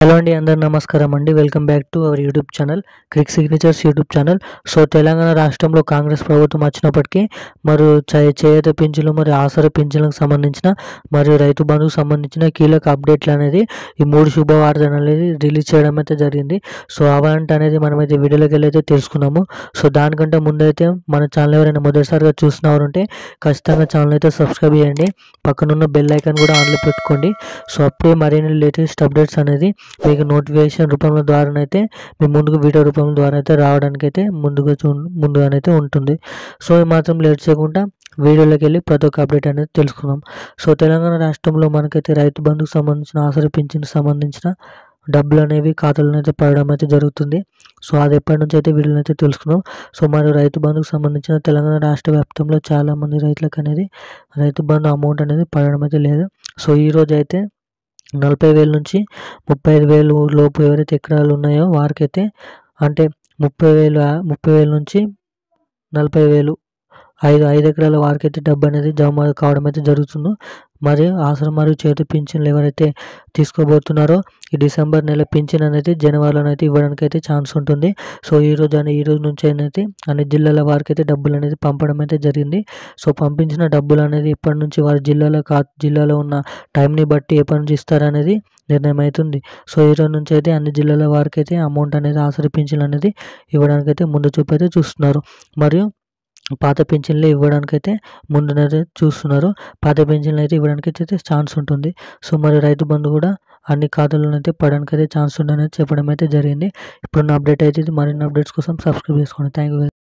Hello అండి, అందరు నమస్కారం అండి. Welcome back to our YouTube channel, quick signatures YouTube channel. So Telangana రాష్ట్రంలో కాంగ్రెస్ ప్రభుత్వం వచ్చినప్పటికీ మరియు చేయూత పింఛన్లు మరియు ఆసరా పింఛన్లకు సంబంధించిన మరియు రైతు బంధుకు సంబంధించిన కీలక అప్డేట్లు అనేది ఈ 3 శుభవార్తలు అనేది రిలీజ్ చేయడం అయితే జరిగింది. సో అవంట అనేది మనమైతే వీడియోలోకి వెళ్ళి అయితే తెలుసుకున్నాము. సో దానికంటే ముందైతే మన ఛానల్ ఎవరైనా మొదటిసారిగా చూసినవారుంటే ఖచ్చితంగా ఛానల్ అయితే సబ్స్క్రైబ్ చేయండి. పక్కనున్న బెల్ ఐకాన్ కూడా ఆన్లో పెట్టుకోండి. సో అప్పుడే మరిన్ని లేటెస్ట్ అప్డేట్స్ అనేది మీకు నోటిఫికేషన్ రూపంలో ద్వారానైతే మీ ముందుకు వీడియో రూపం ద్వారా అయితే రావడానికి అయితే ముందుగానైతే ఉంటుంది. సో మాత్రం లేట్ చేయకుండా వీడియోలోకి వెళ్ళి ప్రతి ఒక్క అప్డేట్ అనేది తెలుసుకుందాం. సో తెలంగాణ రాష్ట్రంలో మనకైతే రైతు బంధుకు సంబంధించిన ఆసరా పింఛన్కి సంబంధించిన డబ్బులు అనేవి ఖాతాలను అయితే పడడం అయితే జరుగుతుంది. సో అది ఎప్పటి నుంచి అయితే వీడియోని అయితే తెలుసుకున్నాం. సో మరి రైతు బంధుకు సంబంధించిన తెలంగాణ రాష్ట్ర వ్యాప్తంలో చాలామంది రైతులకు అనేది రైతు బంధు అమౌంట్ అనేది పడడం అయితే లేదు. సో ఈరోజు అయితే 40,000 నుంచి 35,000 లోపు ఎవరైతే ఎకరాలు ఉన్నాయో వారికైతే అంటే 30,000 నుంచి 40,000 ఐదు ఎకరాల వారికైతే డబ్బు అనేది జమ కావడం అయితే జరుగుతుందో, మరియు ఆసరా మరియు చేతి పింఛన్లు ఎవరైతే తీసుకోబోతున్నారో ఈ డిసెంబర్ నెల పింఛన్ అనేది జనవరిలో అయితే ఇవ్వడానికి అయితే ఛాన్స్ ఉంటుంది. సో ఈ రోజు నుంచి అయితే అన్ని జిల్లాల వారికి అయితే డబ్బులు అనేది పంపడం అయితే జరిగింది. సో పంపించిన డబ్బులు అనేది ఇప్పటి నుంచి వారి జిల్లాలో ఉన్న టైంని బట్టి ఎప్పటి నుంచి ఇస్తారనేది నిర్ణయం అవుతుంది. సో ఈ రోజు నుంచి అయితే అన్ని జిల్లాల వారికి అయితే అమౌంట్ అనేది ఆసరా పింఛన్లు అనేది ఇవ్వడానికి అయితే ముందు చూపు అయితే చూస్తున్నారు. మరియు పాత పింఛన్లు ఇవ్వడానికైతే ముందునైతే చూస్తున్నారు. పాత పింఛన్లు అయితే ఇవ్వడానికి అయితే ఛాన్స్ ఉంటుంది. సో మరి రైతు బంధు కూడా అన్ని ఖాతాలను అయితే పడడానికి అయితే ఛాన్స్ ఉందని చెప్పడం అయితే జరిగింది. ఇప్పుడున్న అప్డేట్ అయితే ఇది. మరిన్ని అప్డేట్స్ కోసం సబ్స్క్రైబ్ చేసుకోండి. Thank you.